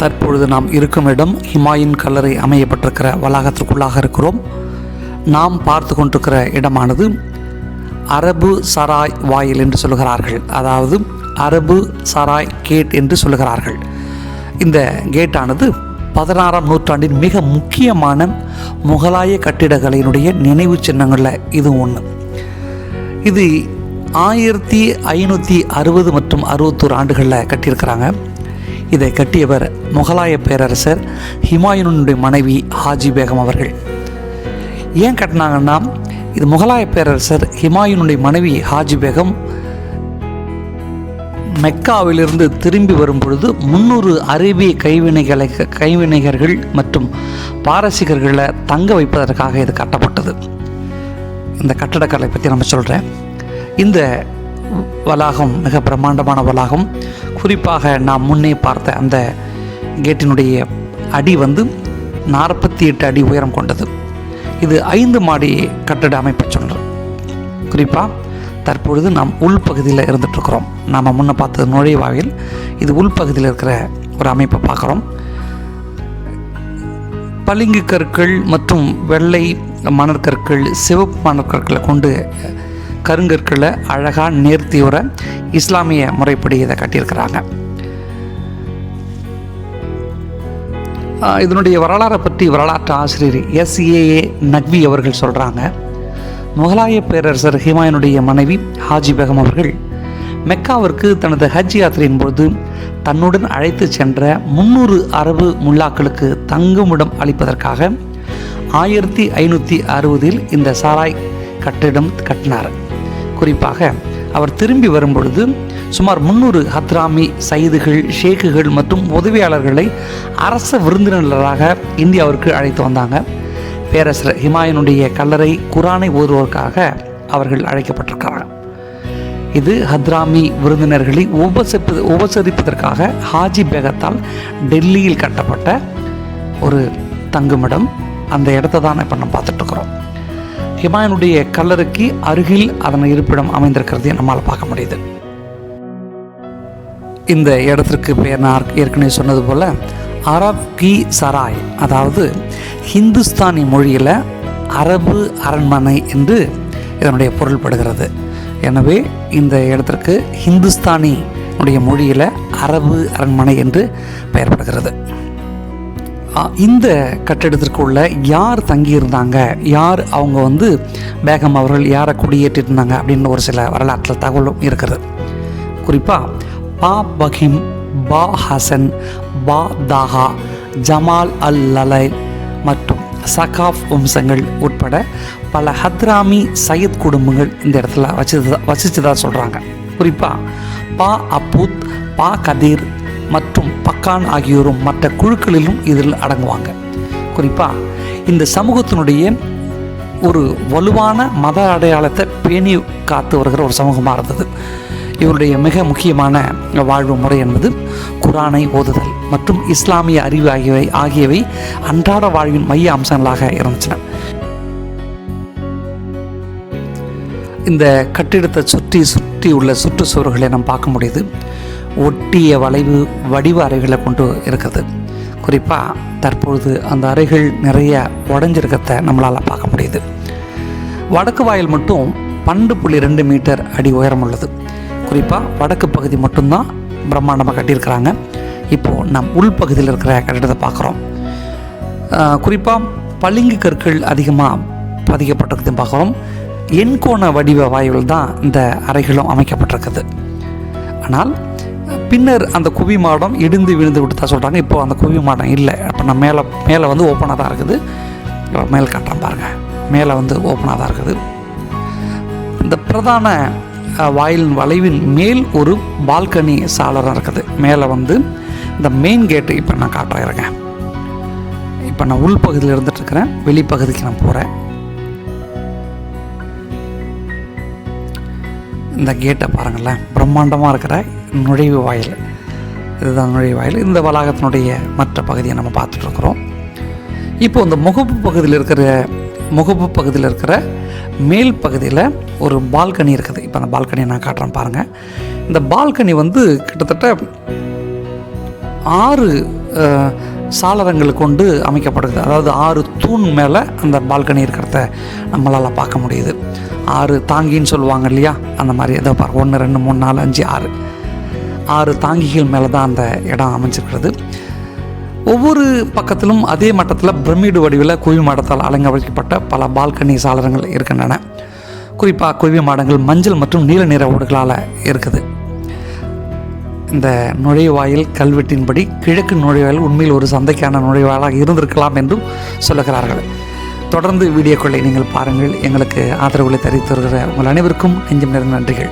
தற்பொழுது நாம் இருக்கும் இடம் ஹுமாயூன் கல்லறை அமையப்பட்டிருக்கிற வளாகத்திற்குள்ளாக இருக்கிறோம். நாம் பார்த்து கொண்டிருக்கிற இடமானது அரபு சராய் வாயில் என்று சொல்கிறார்கள், அதாவது அரபு சராய் கேட் என்று சொல்கிறார்கள். இந்த கேட்டானது 16ஆம் நூற்றாண்டின் மிக முக்கியமான முகலாய கட்டிடக்கலையினுடைய நினைவு சின்னங்களில் இது ஒன்று. இது 1560 மற்றும் 61 ஆண்டுகளில் கட்டியிருக்கிறாங்க. இதை கட்டியவர் முகலாய பேரரசர் ஹுமாயூனுடைய மனைவி ஹாஜி பேகம் அவர்கள். ஏன் கட்டினாங்கன்னா, இது முகலாய பேரரசர் ஹுமாயூனுடைய மனைவி ஹாஜி பேகம் மெக்காவிலிருந்து திரும்பி வரும் பொழுது 300 அரேபிய கைவினைஞர்கள் மற்றும் பாரசீகர்களை தங்க வைப்பதற்காக இது கட்டப்பட்டது. இந்த கட்டடக்கலை பற்றி நம்ம சொல்கிறேன். இந்த வளாகம் மிக பிரம்மாண்டமான வளாகம். குறிப்பாக நாம் முன்னே பார்த்த அந்த கேட்டினுடைய அடி 48 அடி உயரம் கொண்டது. இது 5 மாடி கட்டட அமைப்பை சொன்னது. குறிப்பாக தற்பொழுது நாம் உள்பகுதியில் இருந்துகிட்ருக்கிறோம். நாம் முன்ன பார்த்தது நுழைவாயில், இது உள்பகுதியில் இருக்கிற ஒரு அமைப்பை பார்க்குறோம். பளிங்கு கற்கள் மற்றும் வெள்ளை மணற்கற்கள், சிவப்பு மணற்கற்களை கொண்டு கருங்கற்களை அழகாக நேர்த்தியுற இஸ்லாமிய முறைப்படி இதை கட்டியிருக்கிறாங்க. இதனுடைய வரலாறை பற்றி வரலாற்று ஆசிரியர் SAA நக்வி அவர்கள் சொல்கிறாங்க. முகலாய பேரரசர் ஹுமாயூனுடைய மனைவி ஹாஜி பேகம் அவர்கள் மெக்காவிற்கு தனது ஹஜ் யாத்திரையின் போது தன்னுடன் அழைத்து சென்ற 300 அரபு முல்லாக்களுக்கு தங்குமிடம் அளிப்பதற்காக 1560 இந்த சாராய் கட்டிடம் கட்டினார். குறிப்பாக அவர் திரும்பி வரும்பொழுது சுமார் 300 ஹத்ராமி சைதுகள், ஷேக்குகள் மற்றும் உதவியாளர்களை அரச விருந்தினர்களாக இந்தியாவிற்கு அழைத்து வந்தாங்க. பேரரசர் ஹுமாயூனுடைய கல்லறை குரானை ஓதுவதற்காக அவர்கள் அழைக்கப்பட்டிருக்கிறாங்க. இது ஹத்ராமி விருந்தினர்களை உபசரிப்பதற்காக ஹாஜி பேகத்தால் டெல்லியில் கட்டப்பட்ட ஒரு தங்குமிடம். அந்த இடத்தை தான் இப்போ நம்ம பார்த்துட்ருக்குறோம். ஹுமாயூனுடைய கல்லறைக்கு அருகில் அதன் இருப்பிடம் அமைந்திருக்கிறதையும் நம்மால் பார்க்க முடியுது. இந்த இடத்திற்கு பெயர் நான் ஏற்கனவே சொன்னது போல் அரப் கி சராய், அதாவது ஹிந்துஸ்தானி மொழியில் அரபு அரண்மனை என்று இதனுடைய பொருள்படுகிறது. எனவே இந்த இடத்திற்கு ஹிந்துஸ்தானி மொழியில் அரபு அரண்மனை என்று பெயர்படுகிறது. இந்த கட்டிடத்திற்குள்ள யார் தங்கியிருந்தாங்க, யார் அவங்க பேகம் அவர்கள் யாரை குடியேற்றிருந்தாங்க அப்படின்னு ஒரு சில வரலாற்றில் தகவலும் இருக்கிறது. குறிப்பாக பா பஹிம், பா ஹசன், பா தாஹா, ஜமால் அல் லலைல் மற்றும் சகாஃப் வம்சங்கள் உட்பட பல ஹத்ராமி சையத் குடும்பங்கள் இந்த இடத்துல வசிச்சதாக சொல்கிறாங்க. குறிப்பாக பா அப்பூத், பா கதீர் மற்றும் பக்கான் ஆகியோரும் மற்ற குழுக்களிலும் இதில் அடங்குவாங்க. குறிப்பாக இந்த சமூகத்தினுடைய ஒரு வலுவான மத அடையாளத்தை பேணி காத்து வருகிற ஒரு சமூகமாக இருந்தது. இவருடைய மிக முக்கியமான வாழ்வு முறை என்பது குரானை ஓதுதல் மற்றும் இஸ்லாமிய அறிவு ஆகியவை அன்றாட வாழ்வின் மைய அம்சங்களாக இருந்துச்சுன. இந்த கட்டிடத்தை சுற்றி உள்ள சுற்றுச்சுவர்களை நாம் பார்க்க முடியுது. ஒட்டிய வடிவ அறைகளை கொண்டு இருக்கிறது. குறிப்பாக தற்பொழுது அந்த அறைகள் நிறைய உடஞ்சிருக்கத்தை நம்மளால் பார்க்க முடியுது. வடக்கு வாயில் மட்டும் 12.2 மீட்டர் அடி உயரம் உள்ளது. குறிப்பாக வடக்கு பகுதி மட்டும்தான் பிரம்மாண்டமாக கட்டியிருக்கிறாங்க. இப்போது நம் உள்பகுதியில் இருக்கிற கட்டிடத்தை பார்க்குறோம். குறிப்பாக பளிங்கு கற்கள் அதிகமாக பதிக்கப்பட்டிருக்கிறதையும் பார்க்குறோம். எண்கோண வடிவ வாயுவில் தான் இந்த அறைகளும் அமைக்கப்பட்டிருக்குது. ஆனால் பின்னர் அந்த குவி மாடம் இடிந்து விழுந்து விட்டு தான் சொல்கிறாங்க. இப்போது அந்த குவி மாடம் இல்லை. அப்போ நான் மேலே ஓப்பனாக தான் இருக்குது. மேல் காட்டுறேன் பாருங்கள். மேலே ஓப்பனாக தான் இருக்குது. இந்த பிரதான வாயிலின் வளைவின் மேல் ஒரு பால்கனி சாளரம் இருக்குது. மேலே இந்த மெயின் கேட்டு இப்போ நான் காட்டுறேங்க. இப்போ நான் உள்பகுதியில் இருந்துகிட்ருக்கிறேன். வெளிப்பகுதிக்கு நான் போகிறேன். இந்த கேட்டை பாருங்களேன், பிரம்மாண்டமாக இருக்கிற நுழைவு வாயில். இதுதான் நுழைவு வாயில். இந்த வளாகத்தினுடைய மற்ற பகுதியை நம்ம பார்த்துட்ருக்குறோம். இப்போது இந்த முகப்பு பகுதியில் இருக்கிற மேல் பகுதியில் ஒரு பால்கனி இருக்குது. இப்போ அந்த பால்கனியை நான் காட்டுறேன் பாருங்கள். இந்த பால்கனி கிட்டத்தட்ட 6 சாளரங்கள் கொண்டு அமைக்கப்படுகிறது. அதாவது 6 தூண் மேலே அந்த பால்கனி இருக்கிறத நம்மளால் பார்க்க முடியுது. 6 தாங்கின்னு சொல்லுவாங்க இல்லையா, அந்த மாதிரி எதோ பாருங்க 1 2 3 4 5 6 தாங்கிகள் மேலே தான் அந்த இடம் அமைஞ்சிருக்கிறது. ஒவ்வொரு பக்கத்திலும் அதே மட்டத்தில் பிரமிடு வடிவில் குவி மாடத்தால் அலங்கரிக்கப்பட்ட பல பால்கனி சாளரங்கள் இருக்கின்றன. குறிப்பாக குவி மாடங்கள் மஞ்சள் மற்றும் நீல நிற ஓடுகளால் இருக்குது. இந்த நுழைவாயில் கல்வெட்டின்படி கிழக்கு நுழைவாயில் உண்மையில் ஒரு சந்தைக்கான நுழைவாயிலாக இருந்திருக்கலாம் என்றும் சொல்லுகிறார்கள். தொடர்ந்து வீடியோக்களை நீங்கள் பாருங்கள். எங்களுக்கு ஆதரவுகளை தெரிவித்து வருகிற உங்கள் அனைவருக்கும் நெஞ்சம் நிறைந்த நன்றிகள்.